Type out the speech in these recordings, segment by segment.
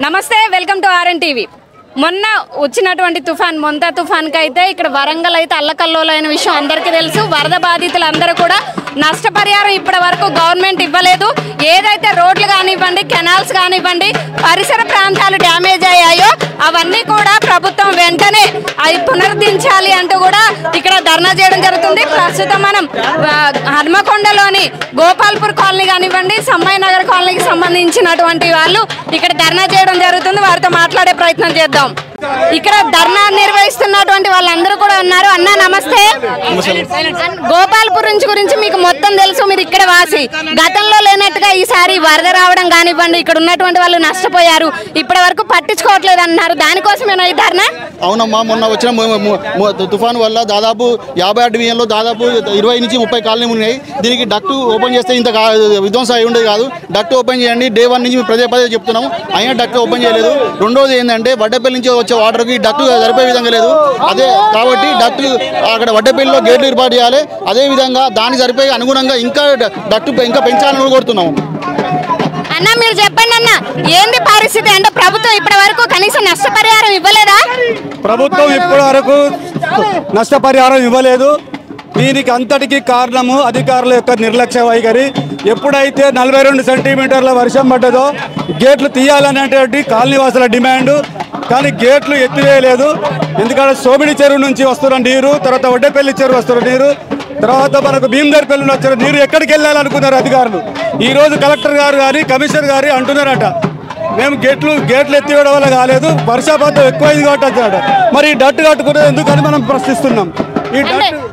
నమస్తే, welcome to RN TV. మొన్న వచ్చినటువంటి తుఫాన్ మొంతా తుఫాన్కి అయితే ఇక్కడ వరంగల్ అయితే అల్లకల్లోలైన విషయం అందరికీ తెలుసు. వరద బాధితులందరూ కూడా నష్టపరిహారం ఇప్పటి వరకు గవర్నమెంట్ ఇవ్వలేదు. ఏదైతే రోడ్లు కానివ్వండి, కెనాల్స్ కానివ్వండి, పరిసర ప్రాంతాలు డ్యామేజ్ అయ్యాయో అవన్నీ కూడా ప్రభుత్వం వెంటనే అవి పునరుద్ధరించాలి అంటూ కూడా ఇక్కడ ధర్నా చేయడం జరుగుతుంది. ప్రస్తుతం మనం హన్మకొండలోని గోపాల్పూర్ కాలనీ కానివ్వండి, సమ్మయ్య నగర్ కాలనీకి సంబంధించినటువంటి వాళ్ళు ఇక్కడ ధర్నా చేయడం జరుగుతుంది. వారితో మాట్లాడే ప్రయత్నం చేద్దాం. ఇక్కడ ధర్నా నిర్వహిస్తున్నటువంటి వాళ్ళందరూ కూడా ఉన్నారు. అన్న నమస్తే. గోపాల్పూర్ గురించి మీకు మొత్తం తెలుసు, మీరు ఇక్కడ వాసి. గతంలో లేనట్టుగా ఈసారి వరద రావడం కానివ్వండి, ఇక్కడ ఉన్నటువంటి వాళ్ళు నష్టపోయారు, ఇప్పటి వరకు పట్టించుకోవట్లేదు అన్నారు. దానికోసమేనా ఈ ధర్నా? అవునమ్మా, మొన్న వచ్చిన తుఫాను వల్ల దాదాపు 50 డివిజన్లో దాదాపు 20 నుంచి 30 కాలనీలు ఉన్నాయి. దీనికి డక్టు ఓపెన్ చేస్తే ఇంత విధ్వంసం అయి ఉండేది కాదు. డక్టు ఓపెన్ చేయండి, డే 1 నుంచి పదే చెప్తున్నాము, అయినా డక్టు ఓపెన్ చేయలేదు. రెండోది ఏంటంటే వడ్డేపల్లి నుంచి వచ్చే వాటర్కి డక్టు సరిపోయే విధంగా లేదు. అదే కాబట్టి డక్టు అక్కడ వడ్డేపల్లిలో గేట్లు ఏర్పాటు చేయాలి. అదేవిధంగా దానికి సరిపోయే అనుగుణంగా ఇంకా డక్టు ఇంకా పెంచాలని కోరుతున్నాము. అన్న మీరు చెప్పండి అన్న, ఏంది పరిస్థితి? అంటే ప్రభుత్వం ఇప్పటి వరకు కనీసం నష్టపరిహారం ఇవ్వలేదా? ప్రభుత్వం ఇప్పటి వరకు నష్టపరిహారం ఇవ్వలేదు. దీనికి అంతటికీ కారణము అధికారుల యొక్క నిర్లక్ష్య వైఖరి. ఎప్పుడైతే 42 సెంటీమీటర్ల వర్షం పడ్డదో గేట్లు తీయాలనేటువంటి కాలనీవాసుల డిమాండు, కానీ గేట్లు ఎత్తివేయలేదు. ఎందుకంటే సోమిడి చెరువు నుంచి వస్తున్న నీరు, తర్వాత వడ్డేపల్లి చెరువు వస్తున్న నీరు, తర్వాత మనకు భీమదర్పల్లి నుంచి వచ్చిన నీరు ఎక్కడికి వెళ్ళాలనుకున్నారు అధికారులు. ఈరోజు కలెక్టర్ గారు కానీ కమిషనర్ గారు అంటున్నారట, మేము గేట్లు ఎత్తివేయడం వల్ల కాలేదు, వర్షపాతం ఎక్కువైంది కాబట్టి. మరి ఈ డట్టు కట్టుకునేది ఎందుకని మనం ప్రశ్నిస్తున్నాం.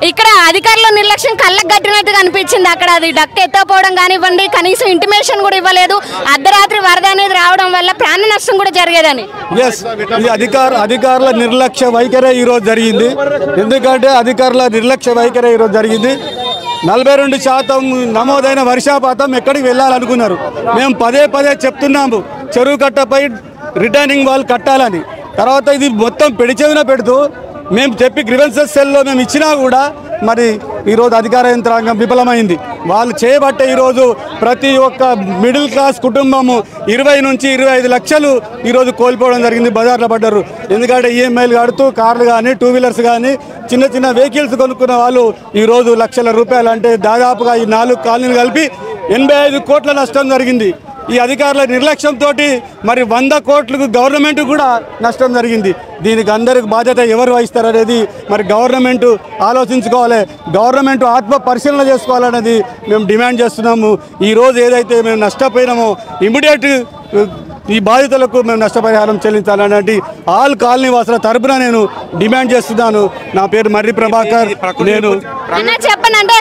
ఇక్కడ అధికారుల నిర్లక్ష్యం కళ్ళకు కట్టినట్టుగా అనిపించింది. అక్కడ అది డక్ట్ ఎత్తకపోవడం కానివ్వండి, కనీసం ఇంటిమేషన్ కూడా ఇవ్వలేదు. అర్ధరాత్రి వరద అనేది రావడం వల్ల ప్రాణ నష్టం కూడా జరిగేదని. ఇది అధికారుల నిర్లక్ష్య వైఖరే ఈరోజు జరిగింది. ఎందుకంటే అధికారుల నిర్లక్ష్య వైఖరే ఈరోజు జరిగింది. 42% నమోదైన వర్షపాతం ఎక్కడికి వెళ్ళాలనుకున్నారు. మేము పదే చెప్తున్నాము, చెరువు కట్టపై రిటర్నింగ్ వాల్ కట్టాలని. తర్వాత ఇది మొత్తం పెడిచెవిన పెడుతూ మేము చెప్పి గ్రీవెన్సెస్ సెల్లో మేము ఇచ్చినా కూడా మరి ఈరోజు అధికార యంత్రాంగం విఫలమైంది. వాళ్ళు చేయబట్టే ఈరోజు ప్రతి ఒక్క మిడిల్ క్లాస్ కుటుంబము 20 నుంచి 25 లక్షలు ఈరోజు కోల్పోవడం జరిగింది, బజార్లో పడ్డారు. ఎందుకంటే ఈఎంఐలు కడుతూ కార్లు కానీ, 2 వీలర్స్ కానీ, చిన్న వెహికల్స్ కొనుక్కున్న వాళ్ళు ఈరోజు లక్షల రూపాయలు, అంటే దాదాపుగా ఈ 4 కాలనీలు కలిపి 85 కోట్ల నష్టం జరిగింది. ఈ అధికారుల నిర్లక్ష్యంతో మరి 100 కోట్లకు గవర్నమెంట్ కూడా నష్టం జరిగింది. దీనికి అందరికి బాధ్యత ఎవరు వహిస్తారనేది మరి గవర్నమెంట్ ఆలోచించుకోవాలి. గవర్నమెంట్ ఆత్మ పరిశీలన చేసుకోవాలనేది మేము డిమాండ్ చేస్తున్నాము. ఈరోజు ఏదైతే మేము నష్టపోయినామో ఇమీడియట్ ఈ బాధితులకు మేము నష్టపరిహారం చెల్లించాలన్నది ఆల్ కాలనీ వాసుల తరపున నేను డిమాండ్ చేస్తున్నాను. నా పేరు మర్రి ప్రభాకర్. నేను చెప్పండి, అంటే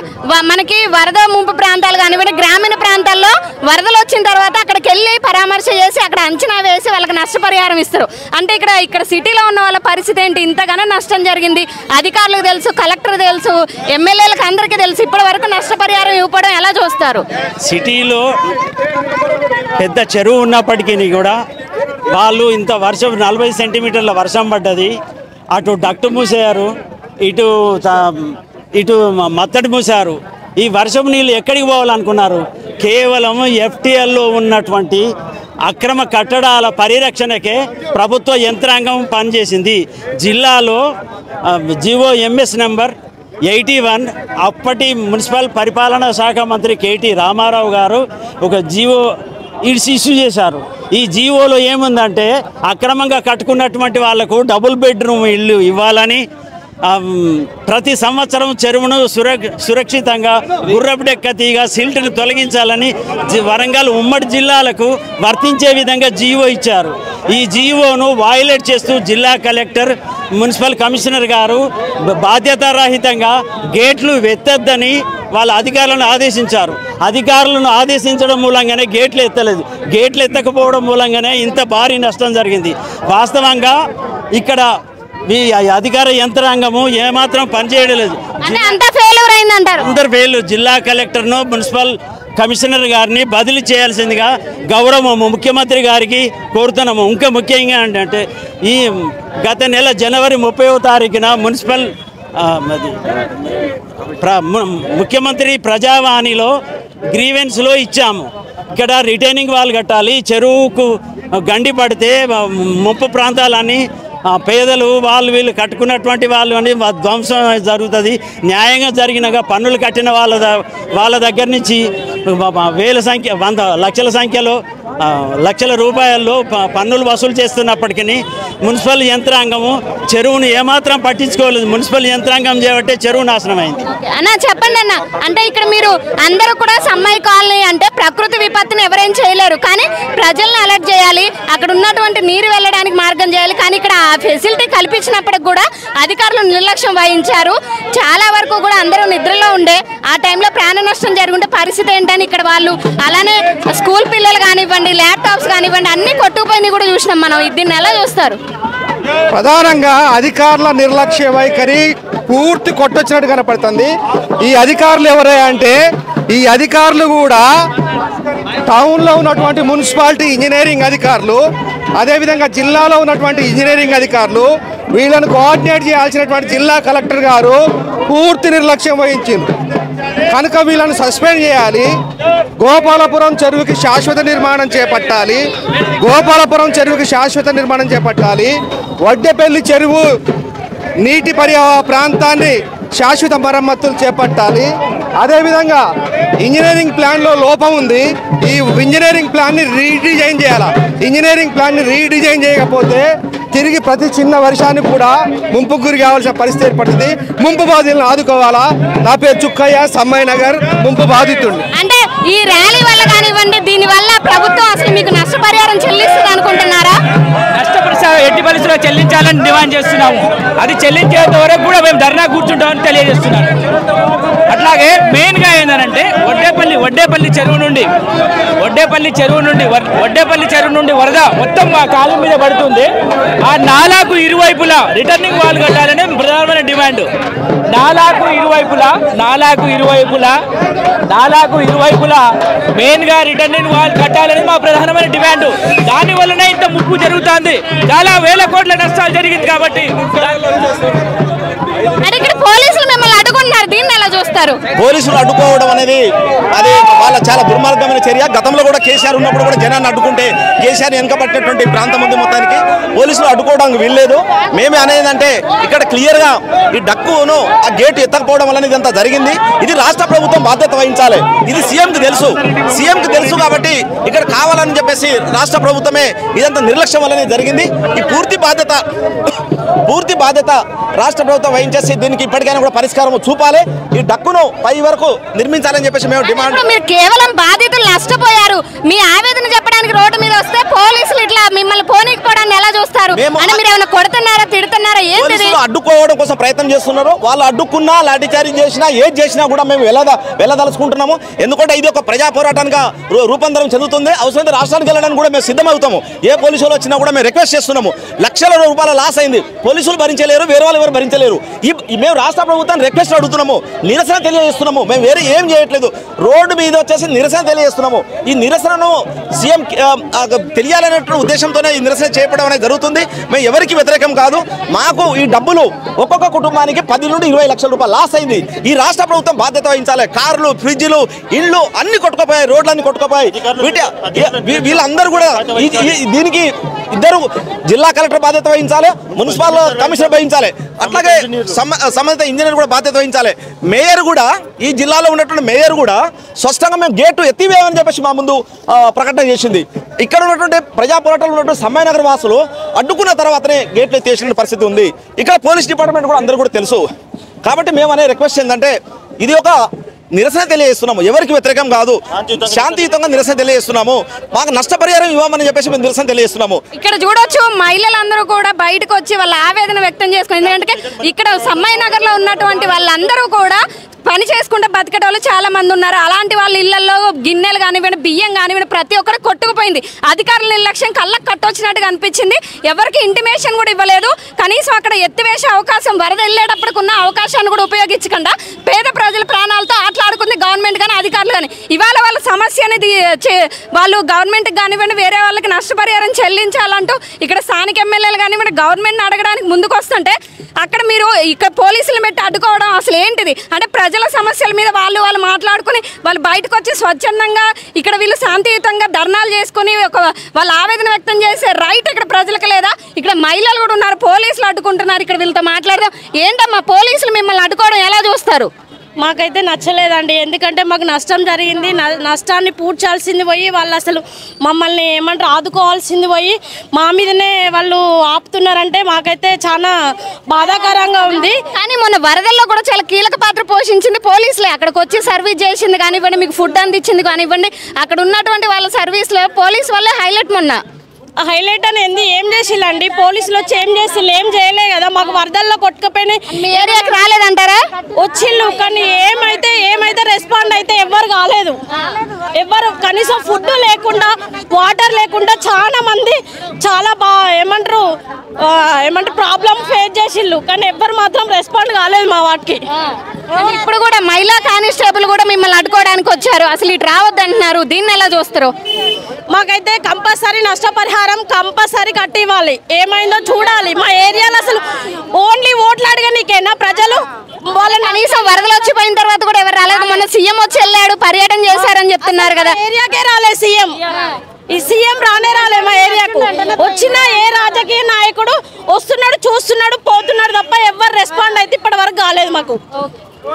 మనకి వరద ముంపు ప్రాంతాలు కానివ్వండి, గ్రామీణ ప్రాంతాల్లో వరదలు వచ్చిన తర్వాత అక్కడికి వెళ్ళి పరామర్శ చేసి అక్కడ అంచనా వేసి వాళ్ళకి నష్టపరిహారం ఇస్తారు. అంటే ఇక్కడ సిటీలో ఉన్న వాళ్ళ పరిస్థితి ఏంటి? ఇంతగానో నష్టం జరిగింది, అధికారులకు తెలుసు, కలెక్టర్ తెలుసు, ఎమ్మెల్యేలకు అందరికీ తెలుసు. ఇప్పటి వరకు నష్టపరిహారం ఇవ్వడం ఎలా చూస్తారు? సిటీలో పెద్ద చెరువు ఉన్నప్పటికీ కూడా వాళ్ళు ఇంత వర్షం 40 సెంటీమీటర్ల వర్షం పడ్డది, అటు డక్టు మూసారు, ఇటు మత్తడి మూసారు. ఈ వర్షం నీళ్ళు ఎక్కడికి పోవాలనుకున్నారు? కేవలం ఎఫ్టీఎల్లో ఉన్నటువంటి అక్రమ కట్టడాల పరిరక్షణకే ప్రభుత్వ యంత్రాంగం పనిచేసింది. జిల్లాలో జీవో ఎంఎస్ నెంబర్ 81 అప్పటి మున్సిపల్ పరిపాలనా శాఖ మంత్రి కేటీ రామారావు గారు ఒక జీవో ఇష్యూ చేశారు. ఈ జీవోలో ఏముందంటే అక్రమంగా కట్టుకున్నటువంటి వాళ్లకు డబుల్ బెడ్రూమ్ ఇల్లు ఇవ్వాలని, ప్రతి సంవత్సరం చెరువును సురక్షితంగా గుర్రపుడెక్కతీగా సిల్ట్ను తొలగించాలని వరంగల్ ఉమ్మడి జిల్లాలకు వర్తించే విధంగా జీవో ఇచ్చారు. ఈ జీవోను వయలేట్ చేస్తూ జిల్లా కలెక్టర్, మున్సిపల్ కమిషనర్ గారు బాధ్యతారహితంగా గేట్లు ఎత్తద్దని వాళ్ళ అధికారులను ఆదేశించారు. అధికారులను ఆదేశించడం మూలంగానే గేట్లు ఎత్తలేదు. గేట్లు ఎత్తకపోవడం మూలంగానే ఇంత భారీ నష్టం జరిగింది. వాస్తవంగా ఇక్కడ ఈ అధికార యంత్రాంగము ఏమాత్రం పనిచేయడం లేదు. అందరు ఫెయిల్. జిల్లా కలెక్టర్ను, మున్సిపల్ కమిషనర్ గారిని బదిలీ చేయాల్సిందిగా గౌరవ ముఖ్యమంత్రి గారికి కోరుతున్నాము. ఇంకా ముఖ్యంగా ఏంటంటే ఈ గత నెల జనవరి 30వ తారీఖున మున్సిపల్ ముఖ్యమంత్రి ప్రజావాణిలో గ్రీవెన్స్లో ఇచ్చాము. ఇక్కడ రిటైనింగ్ వాల్ కట్టాలి, చెరువుకు గండి పడితే ముప్పు ప్రాంతాలన్నీ పేదలు వాళ్ళు వీళ్ళు కట్టుకున్నటువంటి వాళ్ళు అని ధ్వంసం జరుగుతుంది. న్యాయంగా జరిగినగా పన్నులు కట్టిన వాళ్ళ దగ్గర నుంచి వేల సంఖ్య లక్షల సంఖ్యలో లక్షల రూపాయల్లో పన్నులు వసూలు చేస్తున్నప్పటికీ మున్సిపల్ యంత్రాంగము చెరువును ఏమాత్రం పట్టించుకోలేదు. మున్సిపల్ యంత్రాంగం చేయబట్టే చెరువు నాశనం అయింది. అన్న చెప్పండి అన్న, అంటే ఇక్కడ మీరు అందరూ కూడా సమ్మాయి కాలనీ అంటే ప్రకృతి విపత్తుని ఎవరేం చేయలేరు, కానీ ప్రజల్ని అలర్ట్ చేయాలి, అక్కడ ఉన్నటువంటి నీరు వెళ్ళడానికి మార్గం చేయాలి. కానీ ఇక్కడ ఆ ఫెసిలిటీ కల్పించినప్పటికి కూడా అధికారులు నిర్లక్ష్యం వహించారు. చాలా వరకు కూడా అందరూ నిద్రలో ఉండే ఆ టైంలో ప్రాణ నష్టం జరుగుంటే పరిస్థితి ఏంటని ఇక్కడ వాళ్ళు, అలానే స్కూల్ పిల్లలు కానివ్వండి, ల్యాప్టాప్స్ కానివ్వండి, అన్ని కొట్టుకుపోయినాయి కూడా చూసినాం మనం. దీన్ని ఎలా చూస్తారు? ప్రధానంగా అధికారుల నిర్లక్ష్య వైఖరి పూర్తి కొట్టొచ్చినట్టు కనపడుతుంది. ఈ అధికారులు ఎవరే అంటే ఈ అధికారులు కూడా టౌన్లో ఉన్నటువంటి మున్సిపాలిటీ ఇంజనీరింగ్ అధికారులు, అదేవిధంగా జిల్లాలో ఉన్నటువంటి ఇంజనీరింగ్ అధికారులు, వీళ్ళను కోఆర్డినేట్ చేయాల్సినటువంటి జిల్లా కలెక్టర్ గారు పూర్తి నిర్లక్ష్యం వహించింది. కనుక వీళ్ళను సస్పెండ్ చేయాలి. గోపాలపురం చెరువుకి శాశ్వత నిర్మాణం చేపట్టాలి. వడ్డేపల్లి చెరువు నీటి ప్రాంతాన్ని శాశ్వత మరమ్మతులు చేపట్టాలి. అదేవిధంగా ఇంజనీరింగ్ ప్లాన్లో లోపం ఉంది. ఈ ఇంజనీరింగ్ ప్లాన్ని రీడిజైన్ చేయాలి. ఇంజనీరింగ్ ప్లాన్ని రీడిజైన్ చేయకపోతే తిరిగి ప్రతి చిన్న వర్షానికి కూడా ముంపుకు గురి కావాల్సిన పరిస్థితి ఏర్పడుతుంది. ముంపు బాధితులను ఆదుకోవాలా. నా పేరు చుక్కయ్య, సమ్మాయి నగర్ ముంపు బాధితుడు. అంటే ఈ ర్యాలీ వల్ల కానివ్వండి, దీని వల్ల ప్రభుత్వం అసలు మీకు నష్టపరిహారం చెల్లిస్తుంది అనుకుంటున్నారా? నష్టపరిహారం ఎట్టి పరిస్థితుల్లో చెల్లించాలని డిమాండ్ చేస్తున్నాము. అది చెల్లించేంత వరకు కూడా మేము ధర్నా కూర్చుంటామని తెలియజేస్తున్నాను. అట్లాగే మెయిన్గా ఏంటంటే వడ్డేపల్లి చెరువు నుండి వరద మొత్తం మా కాలం మీద పడుతుంది. ఆ నాలాకు ఇరువైపులా రిటర్నింగ్ వాల్ కట్టాలని ప్రధానమైన డిమాండ్. నాలాకు ఇరువైపులా మెయిన్గా రిటర్నింగ్ వాల్ కట్టాలని మా ప్రధానమైన డిమాండ్. దానివల్లనే ఇంత ముప్పు జరుగుతుంది. చాలా వేల కోట్ల నష్టాలు జరిగింది. కాబట్టి పోలీసులు మిమ్మల్ని అడ్డుకుంటున్నారు, దీన్ని ఎలా చూస్తారు? పోలీసులు అడ్డుకోవడం అనేది అది వాళ్ళ చాలా దుర్మార్గమైన చర్య. గతంలో కూడా కేసీఆర్ ఉన్నప్పుడు కూడా జనాన్ని అడ్డుకుంటే కేసీఆర్ వెనకబట్టినటువంటి ప్రాంతం ఉంది. మొత్తానికి పోలీసులు అడ్డుకోవడానికి వీల్లేదు. మేమే అనేదంటే ఇక్కడ క్లియర్గా ఈ డక్కును ఆ గేటు ఎత్తకపోవడం వల్ల ఇదంతా జరిగింది. ఇది రాష్ట్ర ప్రభుత్వం బాధ్యత వహించాలి. ఇది సీఎంకి తెలుసు కాబట్టి ఇక్కడ కావాలని చెప్పేసి రాష్ట్ర ప్రభుత్వమే ఇదంతా నిర్లక్ష్యం వల్లనే జరిగింది. ఈ పూర్తి బాధ్యత రాష్ట్ర ప్రభుత్వం వహించేసి దీనికి ఇప్పటికైనా కూడా పరిష్కారం చూపాలి. ఈ డక్కును పై వరకు నిర్మించాలని చెప్పేసి మేము డిమాండ్. మీరు కేవలం బాధితులు నష్టపోయారు, మీ ఆవేదన చెప్పడానికి రోడ్డు మీద వస్తే పోలీసులు ఇట్లా మిమ్మల్ని పోనీకపోవడాన్ని ఎలా చూస్తారు? అంటే మీరు ఏమైనా కొడుతున్నారా, తిడుతున్నారా? ఏంటి అడ్డుకోవడం కోసం ప్రయత్నం చేస్తున్నారు. వాళ్ళు అడ్డుకున్నా, లాఠీ చార్జ్ చేసినా, ఏది చేసినా కూడా మేము వెళ్ళదలుచుకుంటున్నాము. ఎందుకంటే ఇది ఒక ప్రజా పోరాటానికి రూపాంతరం చెందుతుంది. అవసరమైతే రాష్ట్రానికి వెళ్ళడానికి కూడా మేము సిద్ధమవుతాము. ఏ పోలీసులు వచ్చినా కూడా మేము రిక్వెస్ట్ చేస్తున్నాము. లక్షల రూపాయల లాస్ అయింది. పోలీసులు భరించలేరు, వేరే వాళ్ళు ఎవరు భరించలేరు. మేము రాష్ట్ర ప్రభుత్వాన్ని రిక్వెస్ట్ అడుగుతున్నాము, నిరసన తెలియజేస్తున్నాము. మేము వేరే ఏం చేయట్లేదు. రోడ్డు మీద వచ్చేసి నిరసన తెలియజేస్తున్నాము. ఈ నిరసనను సీఎం తెలియాలనేటువంటి ఉద్దేశంతోనే ఈ నిరసన చేయడం అనేది జరుగుతుంది. మేము ఎవరికి వ్యతిరేకం కాదు. మాకు ఈ డబ్బులు ఒక్కొక్క కుటుంబానికి 10 నుండి 20 లక్షల రూపాయలు లాస్ అయింది. ఈ రాష్ట్ర ప్రభుత్వం బాధ్యత వహించాలి. కార్లు, ఫ్రిడ్జ్లు, ఇళ్ళు అన్ని కొట్టుకుపోయాయి, రోడ్లన్నీ కొట్టుకుపోయాయి. వీళ్ళందరూ కూడా దీనికి ఇద్దరు జిల్లా కలెక్టర్ బాధ్యత వహించాలి, మున్సిపల్ కమిషనర్ వహించాలి, అట్లాగే సంబంధిత ఇంజనీర్ కూడా బాధ్యత వహించాలి. మేయర్ కూడా, ఈ జిల్లాలో ఉన్నటువంటి మేయర్ కూడా స్పష్టంగా మేము గేటు ఎత్తివేయమని చెప్పేసి మా ముందు ప్రకటన చేసింది. ఇక్కడ ఉన్నటువంటి ప్రజా పోరాటంలో ఉన్నటువంటి సమ్మాయి నగర్ వాసులు అడ్డుకున్న తర్వాతనే గేట్లు ఎత్తేసిన పరిస్థితి ఉంది. ఇక్కడ పోలీస్ డిపార్ట్మెంట్ కూడా అందరూ కూడా తెలుసు. కాబట్టి మేము అనే రిక్వెస్ట్ ఏంటంటే ఇది ఒక నిరసన తెలియజేస్తున్నాము, ఎవరికి వ్యతిరేకం కాదు, శాంతియుతంగా నిరసన తెలియజేస్తున్నాము. మాకు నష్టపరిహారం ఇవ్వమని చెప్పేసి మేము నిరసన తెలియజేస్తున్నాము. ఇక్కడ చూడొచ్చు మహిళలందరూ కూడా బయటకు వచ్చి వాళ్ళ ఆవేదన వ్యక్తం చేసుకుని, ఎందుకంటే ఇక్కడ సమ్మాయి నగర్ లో ఉన్నటువంటి వాళ్ళందరూ కూడా పని చేసుకుంటే బతికే వాళ్ళు చాలా మంది ఉన్నారు. అలాంటి వాళ్ళ ఇళ్లలో గిన్నెలు కానివ్వండి, బియ్యం కానివ్వండి, ప్రతి ఒక్కరు కొట్టుకుపోయింది. అధికారుల నిర్లక్ష్యం కళ్ళకు కట్టొచ్చినట్టుగా అనిపించింది. ఎవరికి ఇంటిమేషన్ కూడా ఇవ్వలేదు. కనీసం అక్కడ ఎత్తివేసే అవకాశం, వరద వెళ్ళేటప్పటికి ఉన్న అవకాశాన్ని కూడా ఉపయోగించకుండా పేద ప్రజల ప్రాణాలతో ఆటలాడుకుంది గవర్నమెంట్ కానీ అధికారులు కానీ. ఇవాళ వాళ్ళ సమస్య అనేది వాళ్ళు గవర్నమెంట్కి కానివ్వండి, వేరే వాళ్ళకి నష్టపరిహారం చెల్లించాలంటూ ఇక్కడ స్థానిక ఎమ్మెల్యేలు కానివ్వండి గవర్నమెంట్ని అడగడానికి ముందుకు వస్తుంటే అక్కడ మీరు ఇక్కడ పోలీసులు పెట్టి అడ్డుకోవడం అసలు ఏంటిది? అంటే ప్రజలు ప్రజల సమస్యల మీద వాళ్ళు మాట్లాడుకుని వాళ్ళు బయటకు వచ్చి స్వచ్ఛందంగా ఇక్కడ వీళ్ళు శాంతియుతంగా ధర్నాలు చేసుకుని వాళ్ళ ఆవేదన వ్యక్తం చేసే రైట్ ఇక్కడ ప్రజలకు లేదా? ఇక్కడ మహిళలు కూడా ఉన్నారు, పోలీసులు అడ్డుకుంటున్నారు. ఇక్కడ వీళ్ళతో మాట్లాడదాం. ఏంటమ్మా పోలీసులు మిమ్మల్ని అడ్డుకోవడం ఎలా చూస్తారు? మాకైతే నచ్చలేదండి. ఎందుకంటే మాకు నష్టం జరిగింది. నష్టాన్ని పూడ్చాల్సింది పోయి వాళ్ళు అసలు మమ్మల్ని ఏమంటారు ఆదుకోవాల్సింది పోయి మా మీదనే వాళ్ళు ఆపుతున్నారంటే మాకైతే చాలా బాధాకరంగా ఉంది. కానీ మొన్న వరదల్లో కూడా చాలా కీలక పాత్ర పోషించింది పోలీసులే. అక్కడికి వచ్చి సర్వీస్ చేసింది కానివ్వండి, మీకు ఫుడ్ అందించింది కానివ్వండి, అక్కడ ఉన్నటువంటి వాళ్ళ సర్వీస్లో పోలీసు వల్లే హైలైట్. మొన్న హైలైట్ అని ఏం చేసిల్లండి? పోలీసులు వచ్చి ఏం చేసిల్లు? ఏం చేయలే కదా. మాకు వరదల్లో కొట్టుకుపోయినాయి. మీ ఏరియాకి రాలేదంటారా? వచ్చిళ్ళు కానీ ఏమైతే రెస్పాండ్ అయితే ఎవ్వరు కాలేదు. ఎవ్వరు కనీసం ఫుడ్ లేకుండా వాటర్ లేకుండా చాలా మంది చాలా ఏమంటారు ప్రాబ్లం ఫేస్ చేసిళ్ళు. కానీ ఎవ్వరు మాత్రం రెస్పాండ్ కాలేదు మా వాటికి. ఇప్పుడు కూడా మహిళా కానిస్టేబుల్ కూడా మిమ్మల్ని అడ్డుకోవడానికి వచ్చారు. అసలు ఇటు రావద్దు అంటున్నారు. దీన్ని ఎలా చూస్తారు? మాకైతే కంపల్సరీ నష్టపరిహారం కంపల్సరీ కట్టి ఇవ్వాలి. ఏమైందో చూడాలి. మా ఏరియాలో అసలు ఓన్లీ ఓట్లు అడగనీకేనా ప్రజలు? వాళ్ళని కనీసం వరదలు వచ్చిపోయిన తర్వాత కూడా ఎవరు రాలేదు. మొన్న సీఎం వచ్చి వెళ్ళాడు, పర్యటన చేశారని చెప్తున్నారు కదా. ఏరియాకే రాలేదు సీఎం. ఈ సీఎం రాలే మా ఏరియాకు. వచ్చిన ఏ రాజకీయ నాయకుడు వస్తున్నాడు, చూస్తున్నాడు, పోతున్నాడు తప్ప ఎవరు రెస్పాండ్ అయితే ఇప్పటి వరకు కాలేదు మాకు.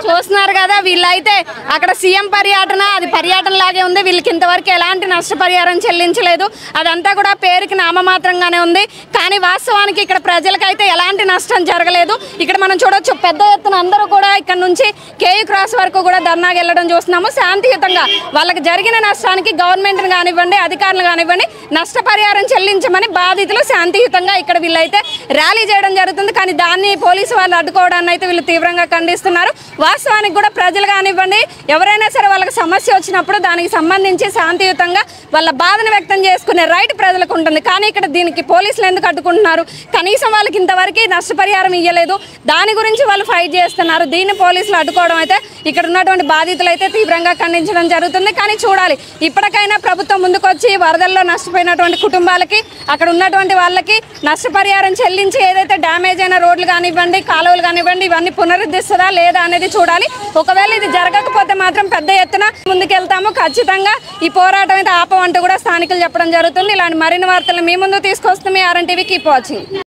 చూస్తున్నారు కదా, వీళ్ళైతే అక్కడ సీఎం పర్యటన అది పర్యటన లాగే ఉంది. వీళ్ళకి ఇంతవరకు ఎలాంటి నష్టపరిహారం చెల్లించలేదు. అదంతా కూడా పేరుకి నామమాత్రంగానే ఉంది. కానీ వాస్తవానికి ఇక్కడ ప్రజలకైతే ఎలాంటి నష్టం జరగలేదు. ఇక్కడ మనం చూడొచ్చు, పెద్ద ఎత్తున అందరూ కూడా ఇక్కడ నుంచి కేయూ క్రాస్ వరకు కూడా ధర్నాకి వెళ్ళడం చూస్తున్నాము. శాంతియుతంగా వాళ్ళకి జరిగిన నష్టానికి గవర్నమెంట్ని కానివ్వండి, అధికారులు కానివ్వండి, నష్టపరిహారం చెల్లించమని బాధితులు శాంతియుతంగా ఇక్కడ వీళ్ళైతే ర్యాలీ చేయడం జరుగుతుంది. కానీ దాన్ని పోలీసు వాళ్ళు అడ్డుకోవడాన్ని అయితే వీళ్ళు తీవ్రంగా ఖండిస్తున్నారు. వాస్తవానికి కూడా ప్రజలు కానివ్వండి, ఎవరైనా సరే వాళ్ళకి సమస్య వచ్చినప్పుడు దానికి సంబంధించి శాంతియుతంగా వాళ్ళ బాధను వ్యక్తం చేసుకునే రైట్ ప్రజలకు ఉంటుంది. కానీ ఇక్కడ దీనికి పోలీసులు ఎందుకు అడ్డుకుంటున్నారు? కనీసం వాళ్ళకి ఇంతవరకు నష్టపరిహారం ఇవ్వలేదు. దాని గురించి వాళ్ళు ఫైట్ చేస్తున్నారు. దీన్ని పోలీసులు అడ్డుకోవడం అయితే ఇక్కడ ఉన్నటువంటి బాధితులు అయితే తీవ్రంగా ఖండించడం జరుగుతుంది. కానీ చూడాలి, ఇప్పటికైనా ప్రభుత్వం ముందుకొచ్చి వరదల్లో నష్టపోయినటువంటి కుటుంబాలకి, అక్కడ ఉన్నటువంటి వాళ్ళకి నష్టపరిహారం చెల్లించి ఏదైతే డ్యామేజ్ అయిన రోడ్లు కానివ్వండి, కాలువలు కానివ్వండి, ఇవన్నీ పునరుద్ధరిస్తుందా లేదా అనేది చూడాలి. ఒకవేళ ఇది జరగకపోతే మాత్రం పెద్ద ఎత్తున ముందుకెళ్తాము. ఖచ్చితంగా ఈ పోరాటం అయితే ఆపమంటూ కూడా స్థానికులు చెప్పడం జరుగుతుంది. ఇలాంటి మరిన్ని వార్తలు మీ ముందు తీసుకొస్తుంది. RN TV keep watching.